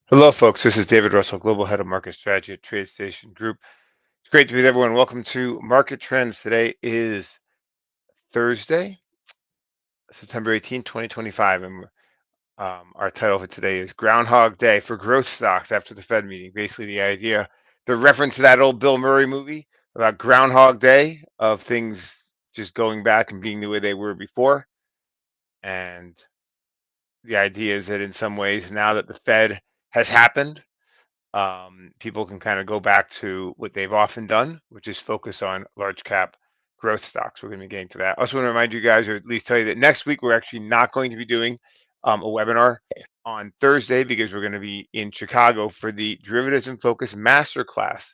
Hello, folks. This is David Russell, Global Head of Market Strategy at TradeStation Group. It's great to be with everyone. Welcome to Market Trends. Today is Thursday, September 18th, 2025. And our title for today is Groundhog Day for Growth Stocks after the Fed meeting. Basically, the reference to that old Bill Murray movie about Groundhog Day, of things just going back and being the way they were before. And the idea is that in some ways, now that the Fed has happened, people can kind of go back to what they've often done, which is focus on large cap growth stocks. We're going to be getting to that. I also want to remind you guys, or at least tell you, that next week we're actually not going to be doing a webinar on Thursday because we're going to be in Chicago for the Derivatives and Focus Masterclass,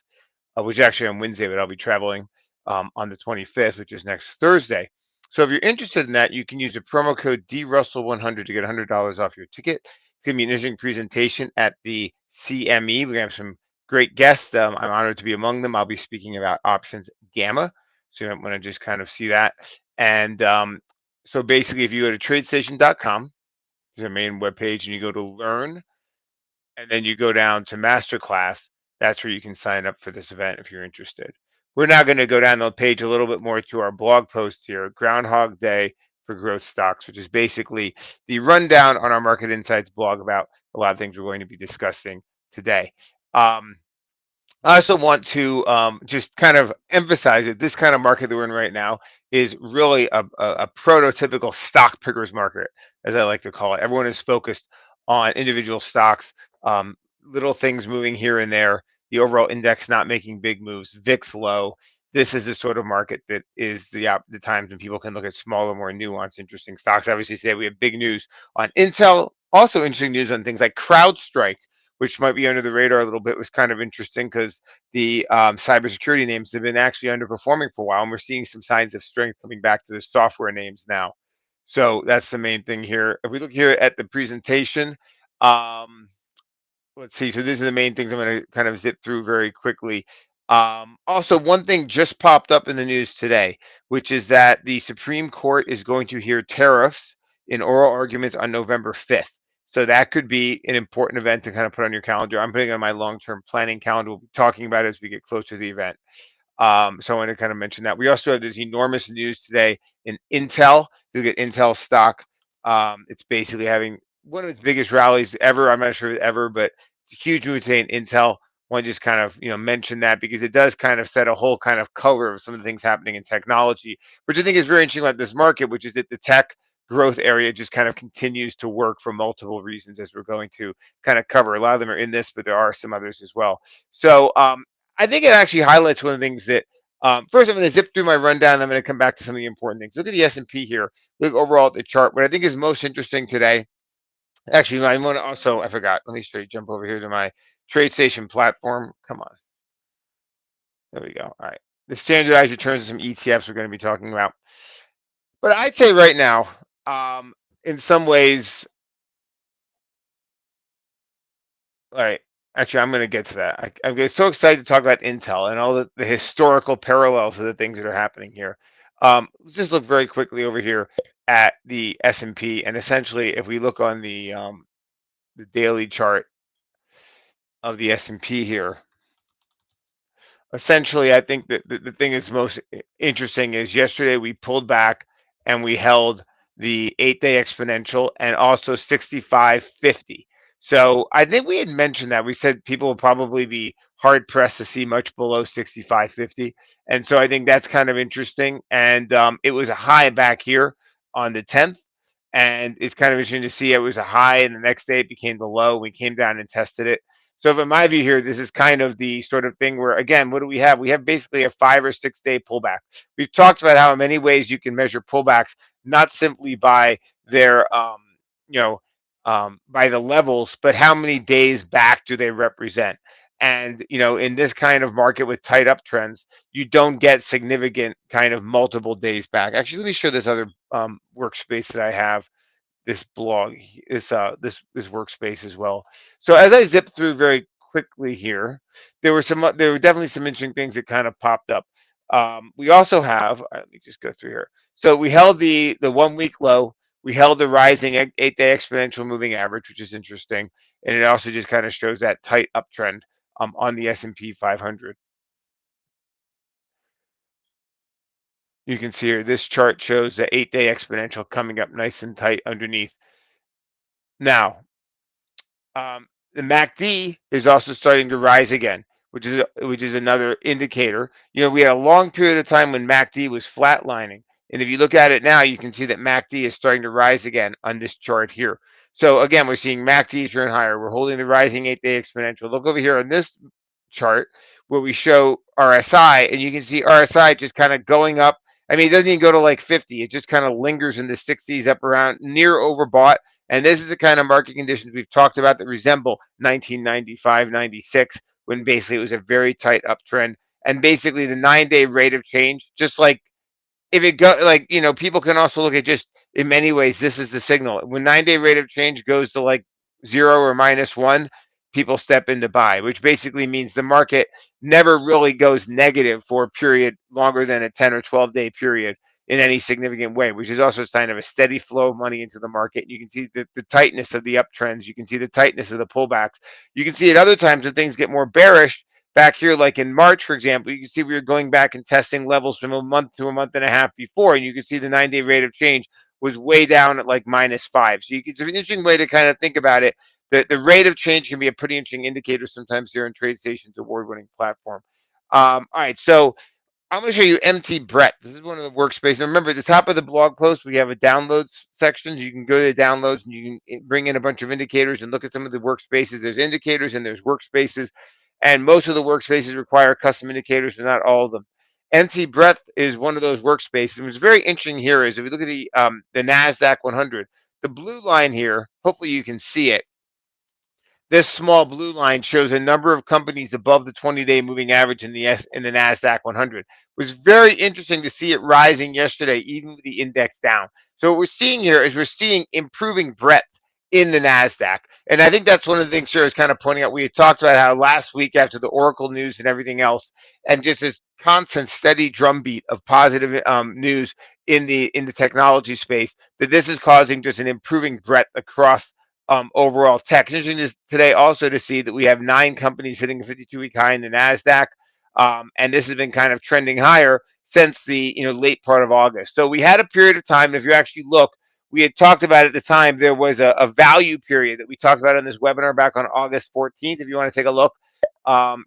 which actually on Wednesday, but I'll be traveling on the 25th, which is next Thursday. So if you're interested in that, you can use the promo code DRussell100 to get $100 off your ticket. It's going to be an interesting presentation at the CME. We're going to have some great guests. I'm honored to be among them. I'll be speaking about options gamma. So you want to just kind of see that. And so basically, if you go to tradestation.com, it's our main webpage, and you go to learn, and then you go down to masterclass, that's where you can sign up for this event if you're interested. We're now going to go down the page a little bit more to our blog post here, Groundhog Day for Growth Stocks, which is basically the rundown on our Market Insights blog about a lot of things we're going to be discussing today. I also want to just kind of emphasize that this kind of market that we're in right now is really a prototypical stock pickers market, as I like to call it. Everyone is focused on individual stocks, little things moving here and there, the overall index not making big moves, VIX low. This is the sort of market that is the times when people can look at smaller, more nuanced, interesting stocks. Obviously, today we have big news on Intel, also interesting news on things like CrowdStrike, which might be under the radar a little bit, was kind of interesting because the cybersecurity names have been actually underperforming for a while, and we're seeing some signs of strength coming back to the software names now. So that's the main thing here. If we look here at the presentation, um, let's see. So these are the main things I'm going to kind of zip through very quickly. Also, one thing just popped up in the news today, which is that the Supreme Court is going to hear tariffs in oral arguments on November 5th. So that could be an important event to kind of put on your calendar. I'm putting on my long-term planning calendar. We'll be talking about it as we get closer to the event. So I want to kind of mention that. We also have this enormous news today in Intel. You look at Intel stock. It's basically having one of its biggest rallies ever. I'm not sure ever, but it's a huge move today in Intel. I want to just kind of mention that because it does kind of set a whole kind of color of some of the things happening in technology, which I think is very interesting about this market, which is that the tech growth area just kind of continues to work for multiple reasons, as we're going to kind of cover. A lot of them are in this, but there are some others as well. So I think it actually highlights one of the things that. First, I'm going to zip through my rundown. And I'm going to come back to some of the important things. Look at the S&P here. Look overall at the chart. What I think is most interesting today. Actually, I want to also. I forgot. Let me straight jump over here to my TradeStation platform. Come on. There we go. All right. The standardized returns of some ETFs we're going to be talking about. But I'd say right now, in some ways, all right. Actually, I'm going to get to that. I'm so excited to talk about Intel and all the historical parallels of the things that are happening here. Let's just look very quickly over here at the S&P, and essentially, if we look on the daily chart of the S&P here, essentially, I think that the thing that's most interesting is yesterday we pulled back and we held the 8-day exponential and also 6550. So I think we had mentioned that. We said people will probably be hard pressed to see much below 6550. And so I think that's kind of interesting. And it was a high back here on the 10th. And it's kind of interesting to see it was a high, and the next day it became the low. We came down and tested it. So from my view here, this is kind of the sort of thing where, again, what do we have? We have basically a 5 or 6 day pullback. We've talked about how in many ways you can measure pullbacks, not simply by their, by the levels, but how many days back do they represent? And, in this kind of market with tight uptrends, you don't get significant kind of multiple days back. Actually, let me show this other workspace that I have, this blog, this workspace as well. So as I zip through very quickly here, there were definitely some interesting things that kind of popped up. We also have, let me just go through here. So we held the 1 week low, We held the rising 8-day exponential moving average, which is interesting, and it also just kind of shows that tight uptrend on the S&P 500. You can see here, this chart shows the 8-day exponential coming up nice and tight underneath. Now, the MACD is also starting to rise again, which is another indicator. We had a long period of time when MACD was flatlining, and if you look at it now, you can see that MACD is starting to rise again on this chart here. So again, we're seeing MACD turn higher. We're holding the rising 8-day exponential. Look over here on this chart where we show RSI, and you can see RSI just kind of going up. I mean, it doesn't even go to like 50. It just kind of lingers in the 60s up around near overbought. And this is the kind of market conditions we've talked about that resemble 1995, 96, when basically it was a very tight uptrend. And basically the 9-day rate of change, just like if it go like people can also look at, just in many ways, this is the signal. When 9-day rate of change goes to like 0 or -1, people step in to buy, which basically means the market never really goes negative for a period longer than a 10 or 12-day period in any significant way, which is also a sign of a steady flow of money into the market. You can see the tightness of the uptrends. You can see the tightness of the pullbacks. You can see at other times when things get more bearish, back here, like in March, for example, you can see we were going back and testing levels from a month to a month and a half before, and you can see the 9-day rate of change was way down at like -5. So it's an interesting way to kind of think about it. The rate of change can be a pretty interesting indicator sometimes here on TradeStation's award-winning platform. All right, so I'm going to show you MT Brett. This is one of the workspaces. And remember, at the top of the blog post, we have a downloads section. You can go to the downloads and you can bring in a bunch of indicators and look at some of the workspaces. There's indicators and there's workspaces. And most of the workspaces require custom indicators, but not all of them. MT Breadth is one of those workspaces. And what's very interesting here is if you look at the NASDAQ 100, the blue line here, hopefully you can see it. This small blue line shows a number of companies above the 20-day moving average in the NASDAQ 100. It was very interesting to see it rising yesterday, even with the index down. So what we're seeing here is we're seeing improving breadth in the NASDAQ. And I think that's one of the things Sarah is kind of pointing out. We had talked about how last week after the Oracle news and everything else, and just this constant steady drumbeat of positive news in the technology space, that this is causing just an improving breadth across overall tech. It's interesting today also to see that we have 9 companies hitting a 52-week high in the NASDAQ. And this has been kind of trending higher since the late part of August. So we had a period of time, and if you actually look, we had talked about at the time, there was a value period that we talked about in this webinar back on August 14th. If you want to take a look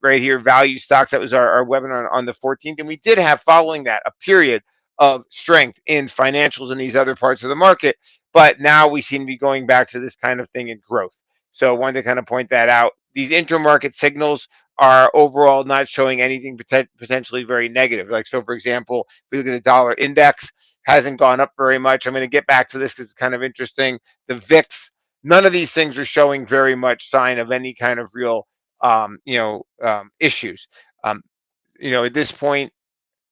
right here, value stocks, that was our webinar on the 14th. And we did have, following that, a period of strength in financials in these other parts of the market. But now we seem to be going back to this kind of thing in growth. So I wanted to kind of point that out. These intra-market signals are overall not showing anything potentially very negative. Like, so for example, if we look at the dollar index, hasn't gone up very much. I'm going to get back to this because it's kind of interesting. The VIX, none of these things are showing very much sign of any kind of real, issues. At this point,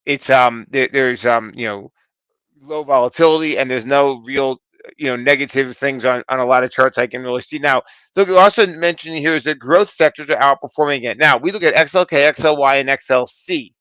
it's there's low volatility, and there's no real negative things on a lot of charts I can really see. Now, look, we also mentioned here is that growth sectors are outperforming it. Now, we look at XLK, XLY, and XLC,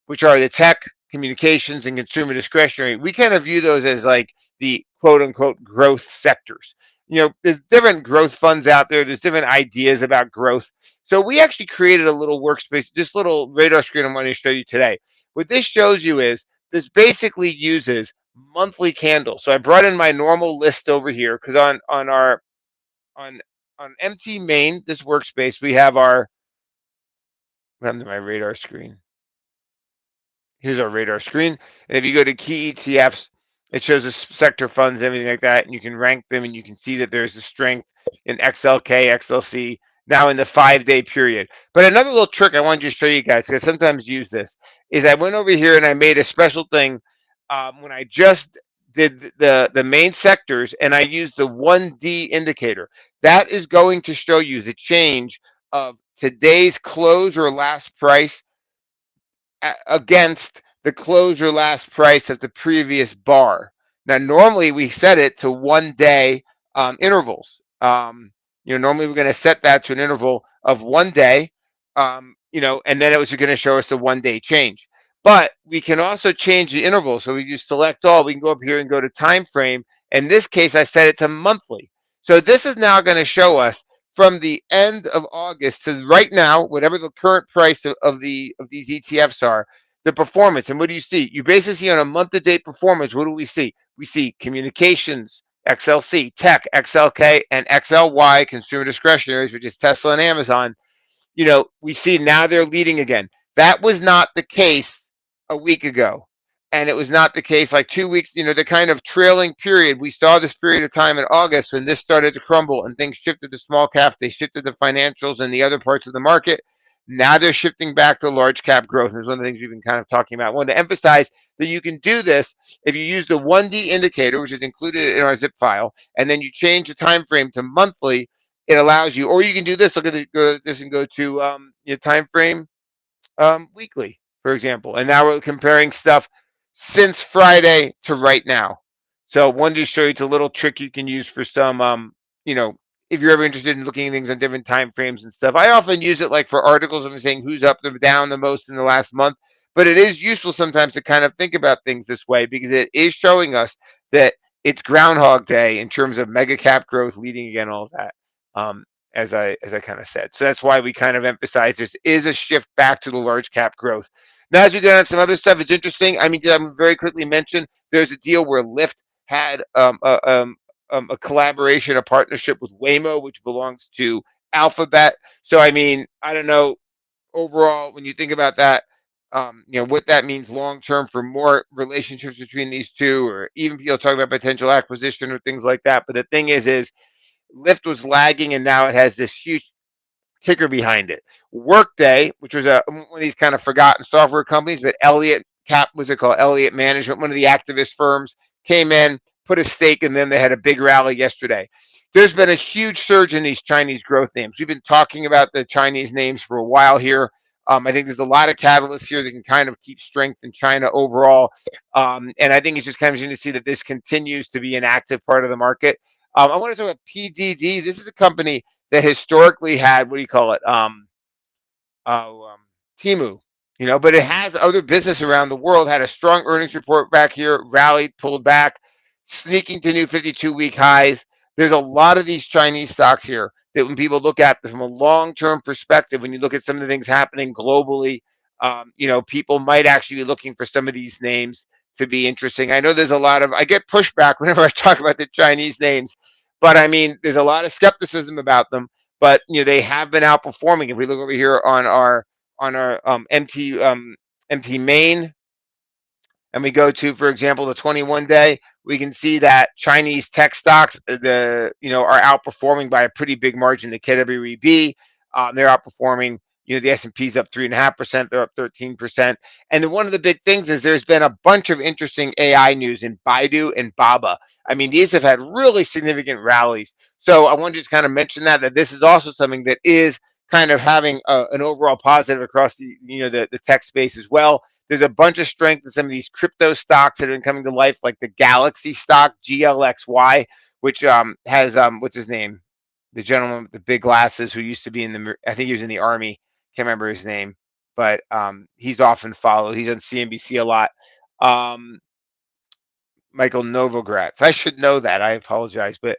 which are the tech, communications, and consumer discretionary. We kind of view those as like the quote unquote growth sectors. There's different growth funds out there. There's different ideas about growth. So we actually created a little workspace, this little radar screen I'm going to show you today. What this shows you is this basically uses monthly candles. So I brought in my normal list over here because on MT Main, this workspace, we have our, come to my radar screen. Here's our radar screen. And if you go to key ETFs, it shows the sector funds, everything like that, and you can rank them, and you can see that there's a strength in XLK, XLC, now in the 5-day period. But another little trick I wanted to show you guys, because I sometimes use this, is I went over here and I made a special thing when I just did the main sectors, and I used the 1D indicator. That is going to show you the change of today's close or last price against the close or last price of the previous bar. Now, normally we set it to 1-day intervals. Normally we're going to set that to an interval of 1 day, and then it was going to show us the 1-day change. But we can also change the interval. So we just select all. We can go up here and go to time frame, In this case, I set it to monthly. So this is now going to show us from the end of August to right now, whatever the current price of these ETFs are, the performance. And what do you see? You basically see on a month-to-date performance. What do we see? We see communications, XLC, tech, XLK, and XLY, consumer discretionaries, which is Tesla and Amazon. We see now they're leading again. That was not the case a week ago. And it was not the case like 2 weeks, the kind of trailing period. We saw this period of time in August when this started to crumble and things shifted to small caps. They shifted to financials and the other parts of the market. Now they're shifting back to large cap growth. And it's one of the things we've been kind of talking about. I wanted to emphasize that you can do this if you use the 1D indicator, which is included in our zip file, and then you change the time frame to monthly. It allows you, or you can do this. Look at go to this and go to your time frame weekly, for example. And now we're comparing stuff since Friday to right now. So one to show you it's a little trick you can use for some, if you're ever interested in looking at things on different time frames and stuff. I often use it like for articles. I'm saying who's up or down the most in the last month. But it is useful sometimes to kind of think about things this way because it is showing us that it's Groundhog Day in terms of mega cap growth leading again, all of that. Um, as I kind of said. So that's why we kind of emphasize this is a shift back to the large cap growth. Now, as we go on some other stuff, it's interesting. I mean, I'm very quickly mention there's a deal where Lyft had a collaboration, a partnership with Waymo, which belongs to Alphabet. So, I mean, I don't know overall when you think about that, what that means long term for more relationships between these two, or even people talk about potential acquisition or things like that. But the thing is Lyft was lagging, and now it has this huge kicker behind it. Workday, which was one of these kind of forgotten software companies, but Elliott Cap, what's it called? Elliott Management, one of the activist firms, came in, put a stake in them. They had a big rally yesterday. There's been a huge surge in these Chinese growth names. We've been talking about the Chinese names for a while here. I think there's a lot of catalysts here that can kind of keep strength in China overall. And I think it's just kind of interesting to see that this continues to be an active part of the market. I want to talk about PDD. This is a company that historically had, what do you call it? Oh, Timu, but it has other business around the world, had a strong earnings report back here, rallied, pulled back, sneaking to new 52-week highs. There's a lot of these Chinese stocks here that when people look at them from a long-term perspective, when you look at some of the things happening globally, people might actually be looking for some of these names to be interesting. I know I get pushback whenever I talk about the Chinese names, but I mean, there's a lot of skepticism about them. But they have been outperforming. If we look over here on our MT main, and we go to, for example, the 21 day, we can see that Chinese tech stocks, are outperforming by a pretty big margin. The KWEB, they're outperforming. The S&P's up 3.5%. They're up 13%. And then one of the big things is there's been a bunch of interesting AI news in Baidu and Baba. I mean, these have had really significant rallies. So I want to just kind of mention that this is also something that is kind of having an overall positive across the tech space as well. There's a bunch of strength in some of these crypto stocks that have been coming to life, like the Galaxy stock, GLXY, which has what's his name? The gentleman with the big glasses who used to be I think he was in the army. Can't remember his name, but he's often followed. He's on CNBC a lot. Michael Novogratz. I should know that. I apologize, but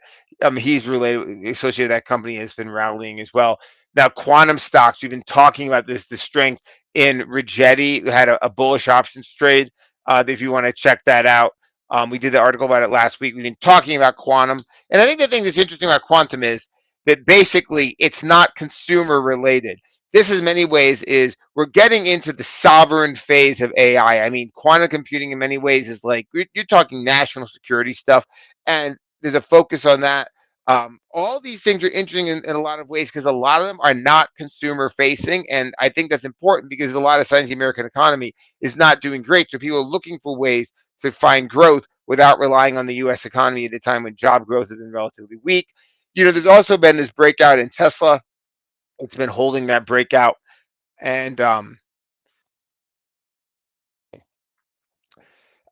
he's associated with that company has been rallying as well. Now, quantum stocks. We've been talking about the strength in Rigetti. We had a bullish options trade. If you want to check that out, we did the article about it last week. We've been talking about quantum, and I think the thing that's interesting about quantum is that basically it's not consumer related. This in many ways is we're getting into the sovereign phase of AI. I mean, quantum computing in many ways is like you're talking national security stuff, and there's a focus on that. All these things are interesting in a lot of ways because a lot of them are not consumer facing, and I think that's important because a lot of signs the American economy is not doing great. So people are looking for ways to find growth without relying on the U.S. economy at a time when job growth has been relatively weak. There's also been this breakout in Tesla. It's been holding that breakout. And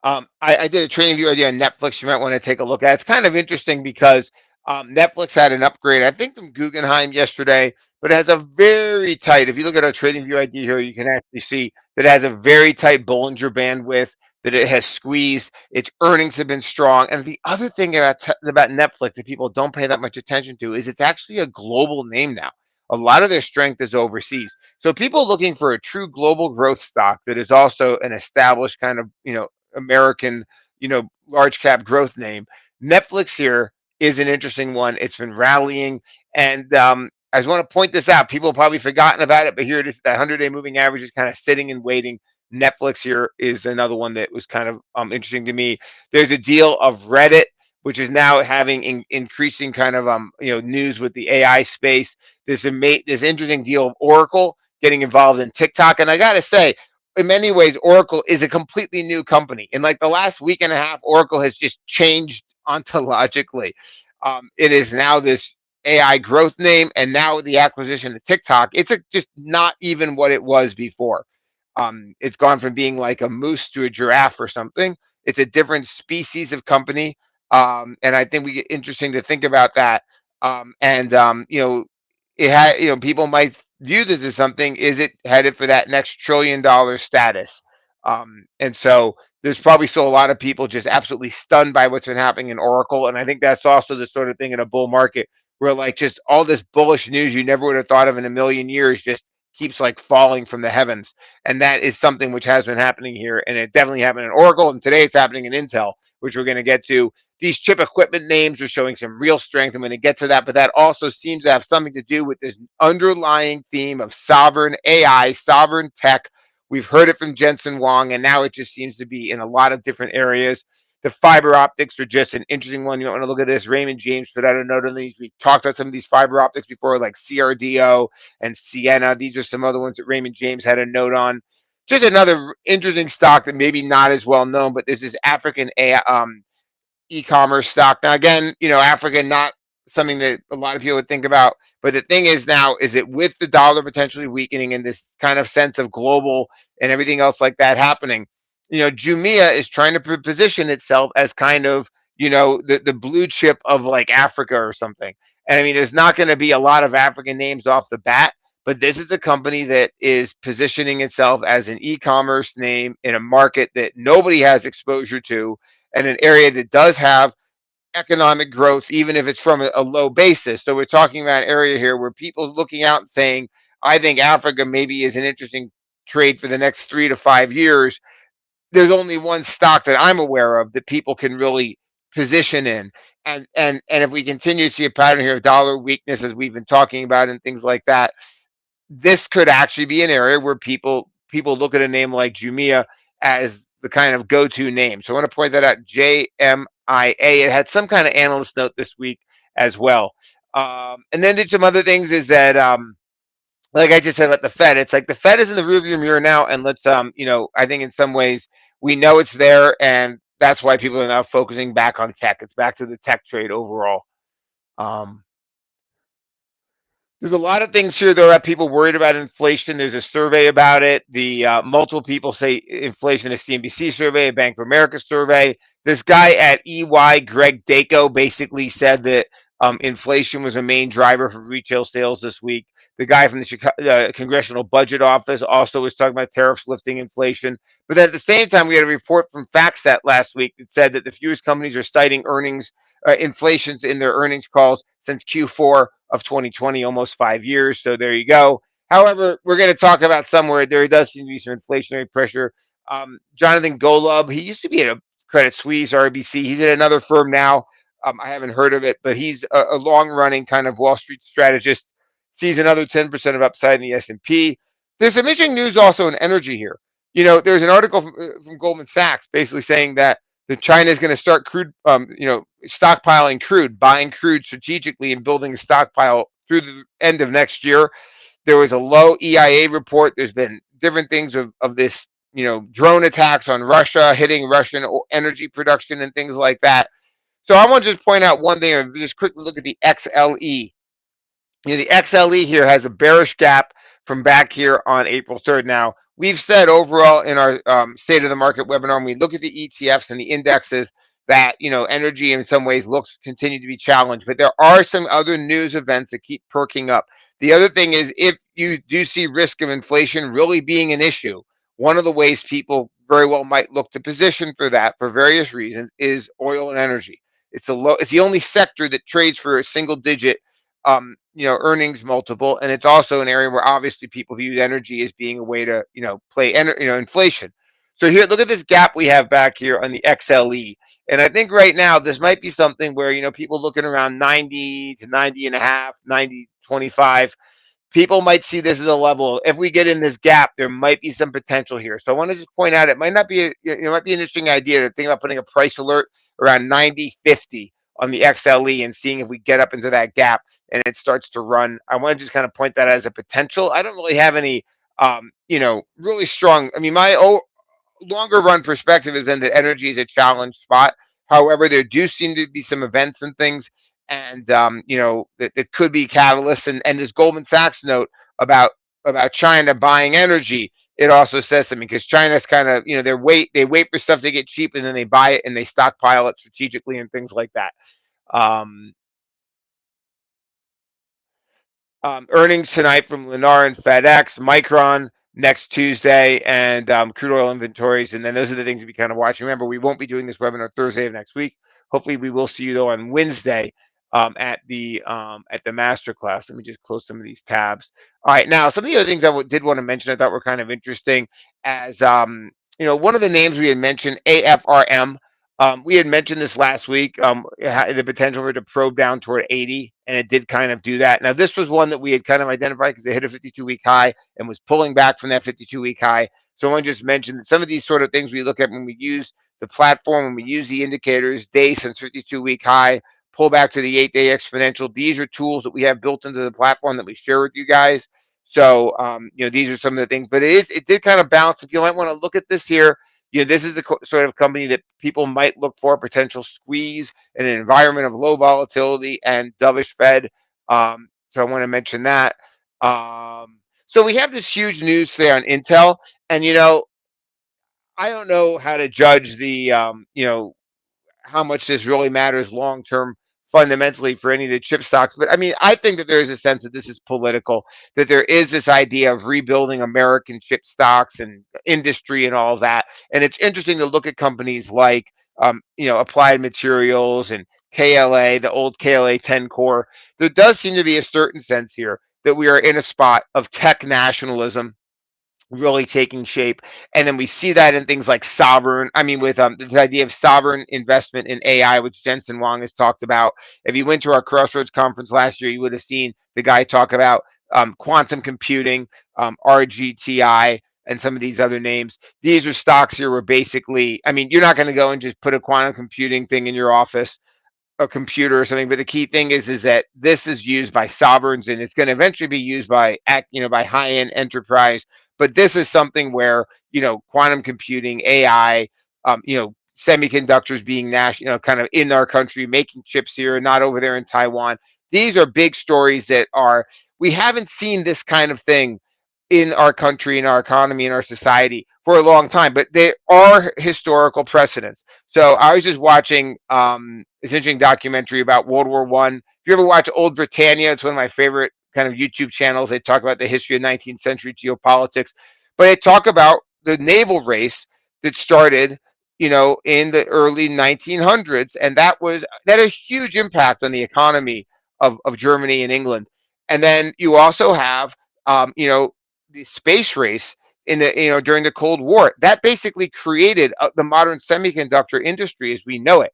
I did a training view idea on Netflix. You might want to take a look at. It's kind of interesting because Netflix had an upgrade, I think, from Guggenheim yesterday, but it has a very tight. If you look at our trading view idea here, you can actually see that it has a very tight Bollinger Band width. that it has squeezed. Its earnings have been strong. And the other thing about Netflix that people don't pay that much attention to is it's actually a global name now. A lot of their strength is overseas. So people looking for a true global growth stock that is also an established kind of, American, large cap growth name. Netflix here is an interesting one. It's been rallying. And I just want to point this out. People have probably forgotten about it, but here it is. That 100-day moving average is kind of sitting and waiting. Netflix here is another one that was kind of interesting to me. There's a deal of Reddit, which is now having increasing kind of news with the AI space. There's this interesting deal of Oracle getting involved in TikTok, and I gotta say, in many ways, Oracle is a completely new company. In like the last week and a half, Oracle has just changed ontologically. It is now this AI growth name, and now with the acquisition of TikTok, it's just not even what it was before. It's gone from being like a moose to a giraffe or something. It's a different species of company, and I think we get interesting to think about that. And it had people might view this as something. Is it headed for that next $1 trillion status? And so there's probably still a lot of people just absolutely stunned by what's been happening in Oracle, and I think that's also the sort of thing in a bull market where like just all this bullish news you never would have thought of in a million years just keeps like falling from the heavens. And that is something which has been happening here. And it definitely happened in Oracle. And today it's happening in Intel, which we're going to get to. These chip equipment names are showing some real strength. I'm going to get to that. But that also seems to have something to do with this underlying theme of sovereign AI, sovereign tech. We've heard it from Jensen Huang, and now it just seems to be in a lot of different areas. The fiber optics are just an interesting one. You want to look at this. Raymond James put out a note on these. We've talked about some of these fiber optics before, like CRDO and Sienna. These are some other ones that Raymond James had a note on. Just another interesting stock that maybe not as well known, but this is African e-commerce stock. Now, again, Africa, not something that a lot of people would think about. But the thing is now, is that with the dollar potentially weakening and this kind of sense of global and everything else like that happening, Jumia is trying to position itself as kind of, the blue chip of like Africa or something. And I mean, there's not going to be a lot of African names off the bat, but this is a company that is positioning itself as an e-commerce name in a market that nobody has exposure to, and an area that does have economic growth, even if it's from a low basis. So we're talking about an area here where people's looking out and saying, I think Africa maybe is an interesting trade for the next 3 to 5 years. There's only one stock that I'm aware of that people can really position in. And if we continue to see a pattern here of dollar weakness, as we've been talking about, and things like that, this could actually be an area where people look at a name like Jumia as the kind of go-to name. So I want to point that out. JMIA. It had some kind of analyst note this week as well. And then there's some other things is that like I just said about the Fed, it's like the Fed is in the rearview mirror now, and let's I think in some ways we know it's there, and that's why people are now focusing back on tech. It's back to the tech trade overall. Um, there's a lot of things here, though, that people worried about inflation. There's a survey about it. The multiple people say inflation, a CNBC survey, a Bank of America survey. This guy at EY, Greg Daco, basically said that inflation was a main driver for retail sales this week. The guy from the Congressional Budget Office also was talking about tariffs lifting inflation. But then at the same time, we had a report from FactSet last week that said that the fewest companies are citing inflations in their earnings calls since Q4 of 2020, almost 5 years. So there you go. However, we're going to talk about somewhere there does seem to be some inflationary pressure. Jonathan Golub, he used to be at a Credit Suisse, RBC. He's at another firm now. I haven't heard of it, but he's a long-running kind of Wall Street strategist. Sees another 10% of upside in the S&P. There's some interesting news also in energy here. There's an article from Goldman Sachs basically saying that China is going to start stockpiling crude, buying crude strategically and building a stockpile through the end of next year. There was a low EIA report. There's been different things of this, drone attacks on Russia, hitting Russian energy production and things like that. So I want to just point out one thing, and just quickly look at the XLE. The XLE here has a bearish gap from back here on April 3rd. Now, we've said overall in our State of the Market webinar, when we look at the ETFs and the indexes, that energy in some ways continue to be challenged. But there are some other news events that keep perking up. The other thing is, if you do see risk of inflation really being an issue, one of the ways people very well might look to position for that for various reasons is oil and energy. It's the only sector that trades for a single digit earnings multiple, and it's also an area where obviously people view energy as being a way to play inflation. So here, look at this gap we have back here on the XLE. And I think right now this might be something where people looking around 90 to 90 and a half, 90.25, people might see this as a level. If we get in this gap, there might be some potential here. So I want to just point out it might not be it might be an interesting idea to think about putting a price alert around 90.50 on the XLE and seeing if we get up into that gap and it starts to run. I want to just kind of point that as a potential. I don't really have any really strong. I mean, my longer run perspective has been that energy is a challenge spot. However, there do seem to be some events and things, and that could be catalysts. And this Goldman Sachs note about China buying energy, it also says something because China's kind of they wait for stuff to get cheap and then they buy it and they stockpile it strategically and things like that. Um, Earnings tonight from Lennar and FedEx, Micron next Tuesday, and crude oil inventories. And then those are the things to be kind of watching. Remember, we won't be doing this webinar Thursday of next week. Hopefully, we will see you though on Wednesday at the masterclass. Let me just close some of these tabs. All right, now some of the other things I did want to mention I thought were kind of interesting, as one of the names we had mentioned, AFRM. We had mentioned this last week, the potential for it to probe down toward 80, and it did kind of do that. Now, this was one that we had kind of identified because they hit a 52-week high and was pulling back from that 52-week high. So I want to just mention that some of these sort of things we look at when we use the platform, when we use the indicators, day since 52-week high, pull back to the 8-day exponential. These are tools that we have built into the platform that we share with you guys. So, these are some of the things, but it did kind of bounce. If you might want to look at this here, this is the sort of company that people might look for a potential squeeze in an environment of low volatility and dovish Fed. So I want to mention that. So we have this huge news today on Intel, and I don't know how to judge the how much this really matters long term fundamentally for any of the chip stocks. But I mean, I think that there is a sense that this is political, that there is this idea of rebuilding American chip stocks and industry and all that. And it's interesting to look at companies like, Applied Materials and KLA, the old KLA 10 core. There does seem to be a certain sense here that we are in a spot of tech nationalism really taking shape. And then we see that in things like sovereign, I mean, with this idea of sovereign investment in AI, which Jensen Huang has talked about. If you went to our Crossroads conference last year, you would have seen the guy talk about quantum computing, RGTI, and some of these other names. These are stocks here where basically, I mean, you're not going to go and just put a quantum computing thing in your office, a computer or something, but the key thing is that this is used by sovereigns and it's going to eventually be used by by high-end enterprise. But this is something where quantum computing, AI, semiconductors being national, kind of in our country, making chips here, not over there in Taiwan. These are big stories that we haven't seen this kind of thing in our country, in our economy, in our society for a long time, but they are historical precedents. So I was just watching this interesting documentary about World War One. If you ever watch Old Britannia, it's one of my favorite kind of YouTube channels. They talk about the history of 19th century geopolitics, but they talk about the naval race that started, in the early 1900s, and that had a huge impact on the economy of Germany and England. And then you also have, the space race in the during the Cold War that basically created the modern semiconductor industry as we know it.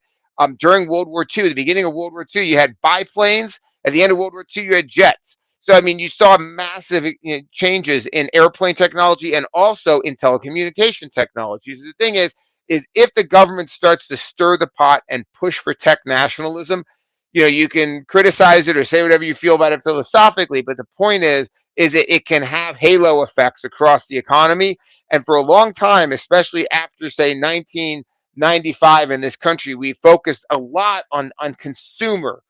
During World War II, the beginning of World War II, you had biplanes. At the end of World War II, you had jets. So I mean, you saw massive changes in airplane technology and also in telecommunication technologies. The thing is if the government starts to stir the pot and push for tech nationalism, you can criticize it or say whatever you feel about it philosophically, but the point is it can have halo effects across the economy. And for a long time, especially after, say, 1995 in this country, we focused a lot on consumer.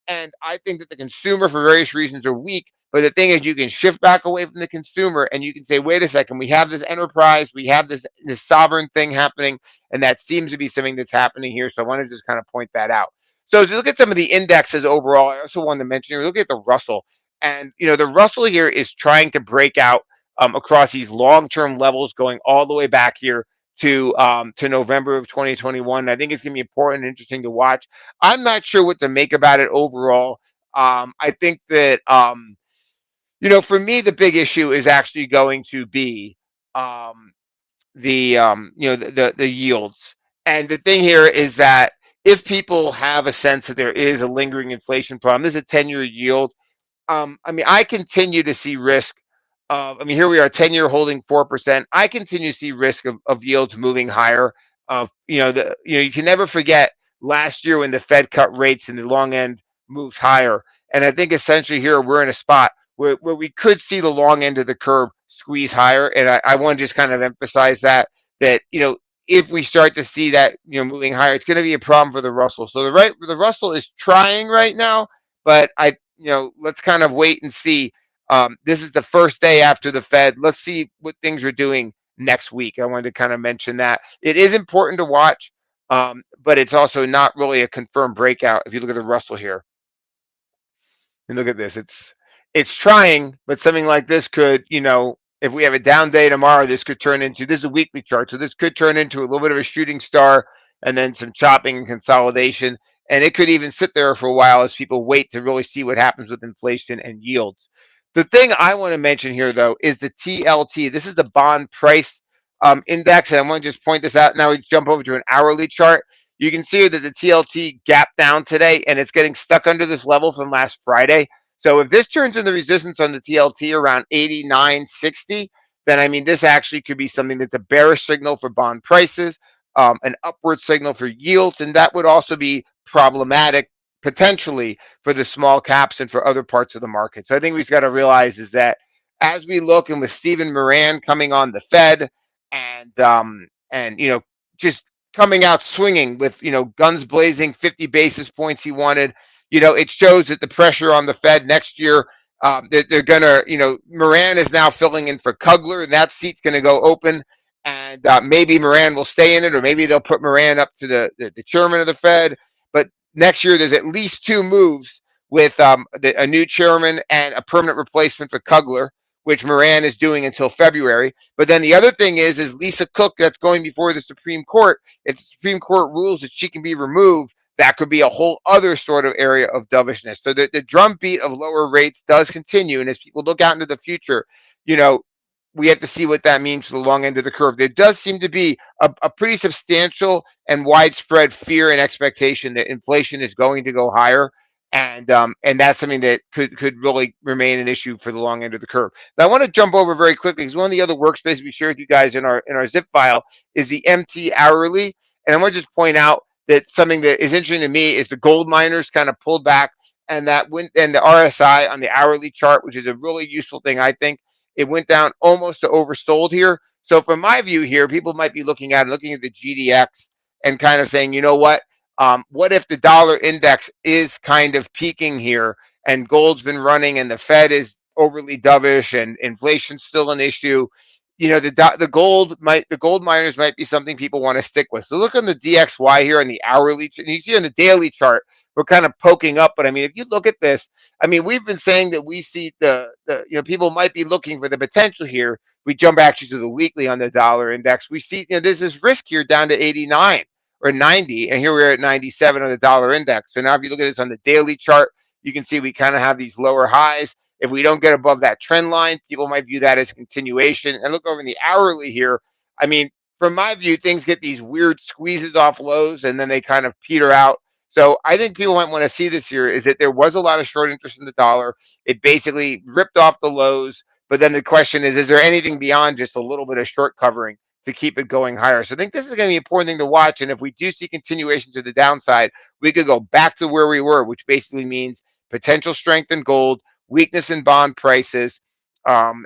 And I think that the consumer, for various reasons, are weak. But the thing is, you can shift back away from the consumer and you can say, wait a second, we have this enterprise, we have this sovereign thing happening. And that seems to be something that's happening here. So I want to just kind of point that out. So as you look at some of the indexes overall, I also want to mention, you look at the Russell. And, the Russell here is trying to break out across these long-term levels going all the way back here to November of 2021. I think it's going to be important and interesting to watch. I'm not sure what to make about it overall. I think that for me, the big issue is actually going to be um, the yields. And the thing here is that if people have a sense that there is a lingering inflation problem, this is a 10-year yield. I continue to see risk of, here we are, 10-year holding 4%. I continue to see risk of yields moving higher. You can never forget last year when the Fed cut rates and the long end moved higher. And I think essentially here we're in a spot where we could see the long end of the curve squeeze higher. And I want to just kind of emphasize that if we start to see that moving higher, it's going to be a problem for the Russell. So the Russell is trying right now, but let's kind of wait and see. This is the first day after the Fed. Let's see what things are doing next week. I wanted to kind of mention that it is important to watch, but it's also not really a confirmed breakout. If you look at the Russell here and look at this, it's trying, but something like this could, if we have a down day tomorrow, this is a weekly chart, so this could turn into a little bit of a shooting star and then some chopping and consolidation. And it could even sit there for a while as people wait to really see what happens with inflation and yields. The thing I want to mention here, though, is the TLT. This is the bond price index, and I want to just point this out. Now we jump over to an hourly chart. You can see that the TLT gapped down today, and it's getting stuck under this level from last Friday. So if this turns into resistance on the TLT around 89.60, then this actually could be something that's a bearish signal for bond prices, an upward signal for yields, and that would also be problematic potentially for the small caps and for other parts of the market. So I think we've got to realize is that as we look, and with Stephen Moran coming on the Fed and just coming out swinging with guns blazing, 50 basis points he wanted, it shows that the pressure on the Fed next year, they're gonna, Moran is now filling in for Kugler, and that seat's gonna go open. And maybe Moran will stay in it, or maybe they'll put Moran up to the chairman of the Fed. But next year, there's at least two moves with a new chairman and a permanent replacement for Kugler, which Moran is doing until February. But then the other thing is Lisa Cook, that's going before the Supreme Court. If the Supreme Court rules that she can be removed, that could be a whole other sort of area of dovishness. So the drumbeat of lower rates does continue. And as people look out into the future, we have to see what that means for the long end of the curve. There does seem to be a pretty substantial and widespread fear and expectation that inflation is going to go higher. And that's something that could really remain an issue for the long end of the curve. Now, I want to jump over very quickly because one of the other workspaces we shared with you guys in our zip file is the MT hourly. And I want to just point out that something that is interesting to me is the gold miners kind of pulled back, and the RSI on the hourly chart, which is a really useful thing, I think. It went down almost to oversold here. So from my view here, people might be looking at the GDX and kind of saying, what if the dollar index is kind of peaking here and gold's been running and the Fed is overly dovish and inflation's still an issue? The gold miners might be something people want to stick with. So look on the DXY here on the hourly, and you see on the daily chart, we're kind of poking up. But if you look at this, we've been saying that we see the people might be looking for the potential here. We jump actually to the weekly on the dollar index. We see there's this risk here down to 89 or 90, and here we're at 97 on the dollar index. So now if you look at this on the daily chart, you can see we kind of have these lower highs. If we don't get above that trend line, people might view that as a continuation. And look over in the hourly here. From my view, things get these weird squeezes off lows and then they kind of peter out. So I think people might want to see this here is that there was a lot of short interest in the dollar. It basically ripped off the lows. But then the question is there anything beyond just a little bit of short covering to keep it going higher? So I think this is going to be an important thing to watch. And if we do see continuation to the downside, we could go back to where we were, which basically means potential strength in gold, weakness in bond prices, and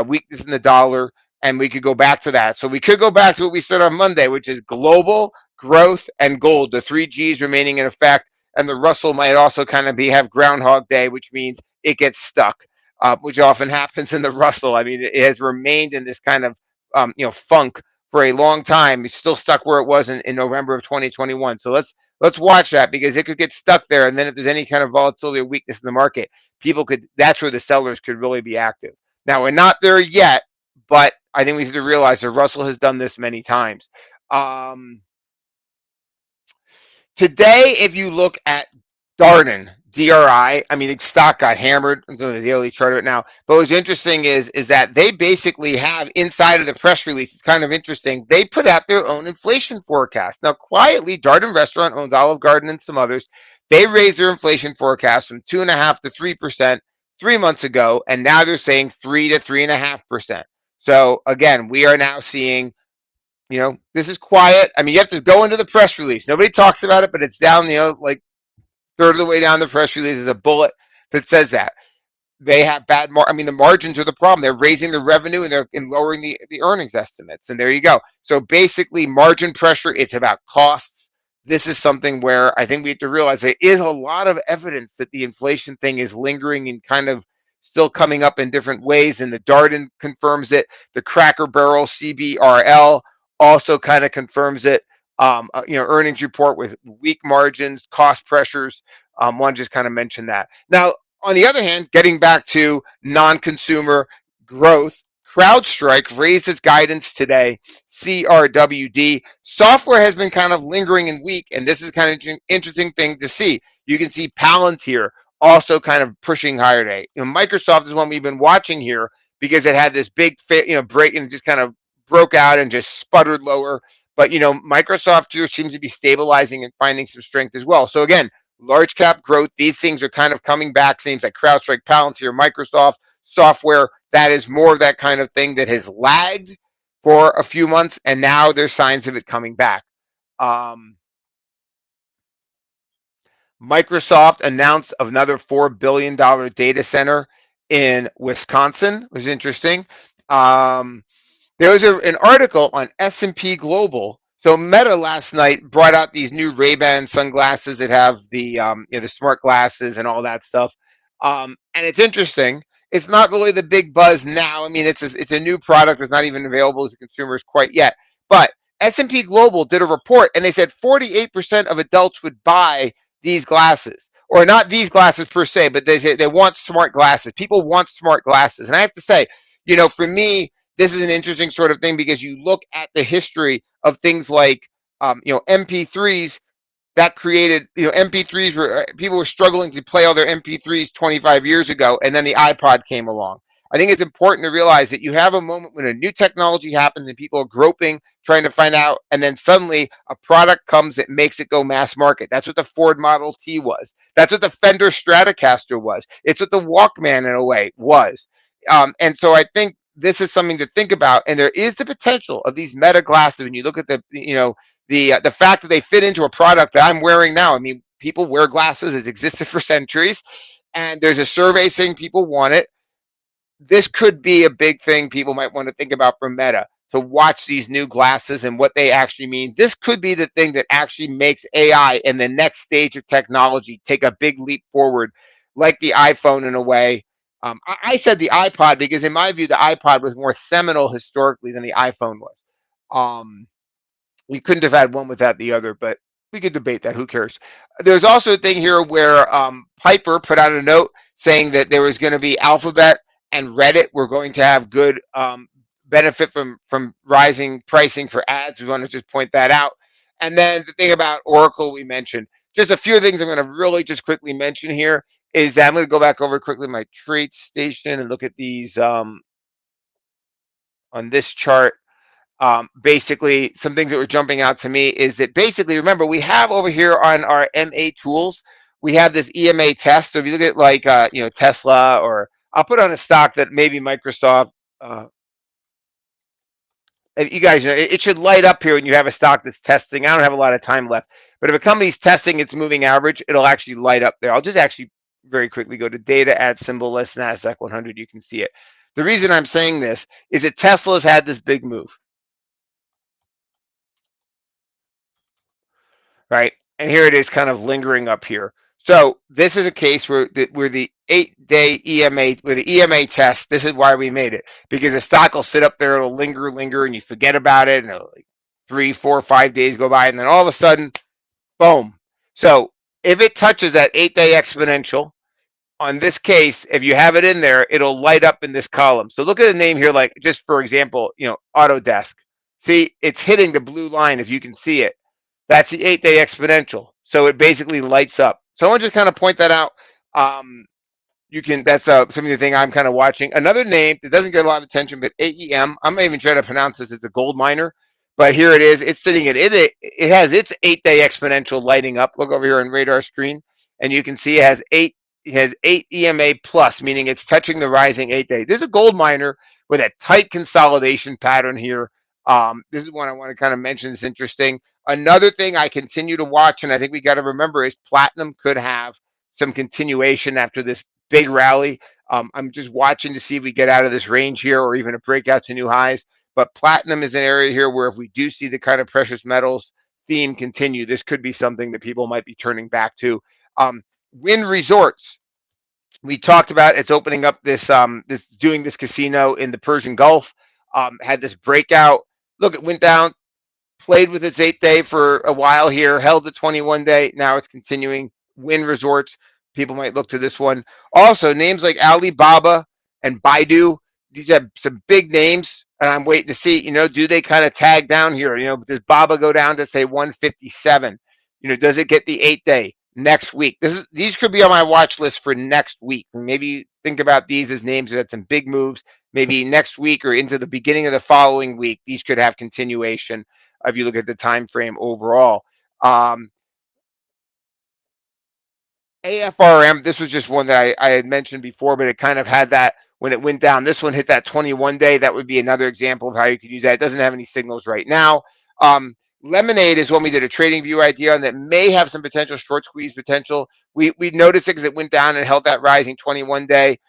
weakness in the dollar, and we could go back to that. So we could go back to what we said on Monday, which is global, growth, and gold, the three G's remaining in effect. And the Russell might also kind of have Groundhog Day, which means it gets stuck, which often happens in the Russell. It has remained in this kind of funk for a long time. It's still stuck where it was in November of 2021. So let's watch that, because it could get stuck there. And then if there's any kind of volatility or weakness in the market, that's where the sellers could really be active. Now, we're not there yet, but I think we need to realize that Russell has done this many times. Um, Today, if you look at Darden, DRI, I mean, the stock got hammered into the daily chart right now. But what's interesting is that they basically have inside of the press release, it's kind of interesting, they put out their own inflation forecast. Now, quietly, Darden Restaurant owns Olive Garden and some others. They raised their inflation forecast from 2.5% to 3% 3 months ago, and now they're saying 3 to 3.5%. So again, we are now seeing, this is quiet. I mean, you have to go into the press release. Nobody talks about it, but it's down, like third of the way down the press release is a bullet that says that. They have the margins are the problem. They're raising the revenue and they're lowering the earnings estimates. And there you go. So basically, margin pressure, it's about costs. This is something where I think we have to realize there is a lot of evidence that the inflation thing is lingering and kind of still coming up in different ways. And the Darden confirms it. The Cracker Barrel CBRL also kind of confirms it. Earnings report with weak margins, cost pressures. One just kind of mentioned that. Now, on the other hand, getting back to non-consumer growth, CrowdStrike raised its guidance today. CRWD software has been kind of lingering and weak, and this is kind of an interesting thing to see. You can see Palantir also kind of pushing higher today. Microsoft is one we've been watching here because it had this big, break and just kind of broke out and just sputtered lower. But Microsoft here seems to be stabilizing and finding some strength as well. So again, large cap growth, these things are kind of coming back. Seems like CrowdStrike, Palantir, Microsoft software, that is more of that kind of thing that has lagged for a few months, and now there's signs of it coming back. Microsoft announced another $4 billion data center in Wisconsin. It was interesting. There was an article on S&P Global. So Meta last night brought out these new Ray-Ban sunglasses that have the the smart glasses and all that stuff. And it's interesting. It's not really the big buzz now. I mean, it's a new product that's not even available to consumers quite yet. But S&P Global did a report, and they said 48% of adults would buy these glasses, or not these glasses per se, but they want smart glasses. People want smart glasses, and I have to say, for me, this is an interesting sort of thing because you look at the history of things like, MP3s that created, MP3s were, people were struggling to play all their MP3s 25 years ago, and then the iPod came along. I think it's important to realize that you have a moment when a new technology happens and people are groping, trying to find out, and then suddenly a product comes that makes it go mass market. That's what the Ford Model T was. That's what the Fender Stratocaster was. It's what the Walkman, in a way, was. And so I think this is something to think about, and there is the potential of these Meta glasses. When you look at the fact that they fit into a product that I'm wearing now. I mean, people wear glasses; it's existed for centuries, and there's a survey saying people want it. This could be a big thing people might want to think about for Meta, to watch these new glasses and what they actually mean. This could be the thing that actually makes AI and the next stage of technology take a big leap forward, like the iPhone in a way. I said the iPod because, in my view, the iPod was more seminal historically than the iPhone was. We couldn't have had one without the other, but we could debate that. Who cares? There's also a thing here where Piper put out a note saying that there was going to be Alphabet and Reddit were going to have good benefit from rising pricing for ads. We want to just point that out. And then the thing about Oracle we mentioned. Just a few things I'm going to really just quickly mention here is that I'm going to go back over quickly my trade station and look at these on this chart. Basically, some things that were jumping out to me is that basically, remember, we have over here on our MA tools, we have this EMA test. So if you look at like, Tesla, or I'll put on a stock that maybe Microsoft, you guys know, it should light up here when you have a stock that's testing. I don't have a lot of time left, but if a company's testing its moving average, it'll actually light up there. I'll just actually very quickly go to data, add symbol list, NASDAQ 100. You can see it. The reason I'm saying this is that Tesla's had this big move. Right? And here it is kind of lingering up here. So this is a case where the 8-day EMA, where the EMA test, this is why we made it. Because the stock will sit up there, it'll linger, and you forget about it, and like 3, 4, 5 days go by, and then all of a sudden, boom. So if it touches that 8-day exponential on this case, if you have it in there, it'll light up in this column. So look at the name here, like just for example, Autodesk. See, it's hitting the blue line if you can see it. That's the 8-day exponential. So it basically lights up. So I want to just kind of point that out. That's some of the thing I'm kind of watching. Another name that doesn't get a lot of attention, but AEM. I'm not even trying to pronounce this. It's a gold miner, but here it is. It's sitting at it. It has its 8-day exponential lighting up. Look over here on radar screen, and you can see it has eight EMA plus, meaning it's touching the rising 8-day. There's a gold miner with a tight consolidation pattern here. This is one I want to kind of mention. It's interesting. Another thing I continue to watch, and I think we got to remember, is platinum could have some continuation after this big rally. I'm just watching to see if we get out of this range here or even a breakout to new highs. But platinum is an area here where if we do see the kind of precious metals theme continue, this could be something that people might be turning back to. Wynn Resorts, we talked about it's opening up this doing this casino in the Persian Gulf. Had this breakout. Look, it went down, played with its 8-day for a while here, held the 21-day. Now it's continuing. Wynn Resorts, people might look to this one. Also, names like Alibaba and Baidu, these have some big names, and I'm waiting to see, do they kind of tag down here? Does Baba go down to say 157? Does it get the 8-day next week? These could be on my watch list for next week. Maybe think about these as names that had some big moves. Maybe next week or into the beginning of the following week, these could have continuation if you look at the time frame overall. AFRM, this was just one that I had mentioned before, but it kind of had that when it went down. This one hit that 21-day. That would be another example of how you could use that. It doesn't have any signals right now. Lemonade is one we did a trading view idea on that may have some potential short squeeze potential. We noticed it because it went down and held that rising 21-day.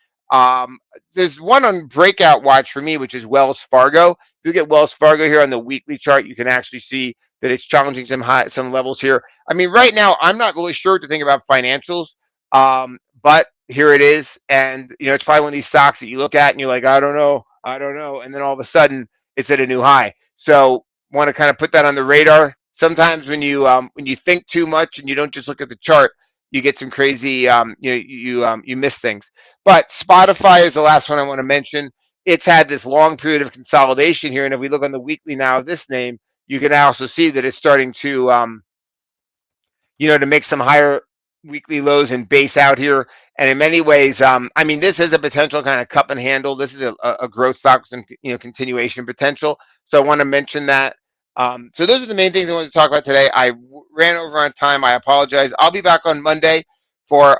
There's one on breakout watch for me, which is Wells Fargo. If you get Wells Fargo here on the weekly chart, you can actually see that it's challenging some levels here. I mean, right now, I'm not really sure to think about financials, but here it is. And, it's probably one of these stocks that you look at and you're like, I don't know. And then all of a sudden, it's at a new high. So want to kind of put that on the radar. Sometimes when you think too much and you don't just look at the chart, you get some crazy, you miss things. But Spotify is the last one I want to mention. It's had this long period of consolidation here. And if we look on the weekly now of this name, you can also see that it's starting to, to make some higher weekly lows and base out here. And in many ways, this is a potential kind of cup and handle. This is a growth stock with some, continuation potential. So I want to mention that. So those are the main things I wanted to talk about today. I ran over on time. I apologize. I'll be back on Monday for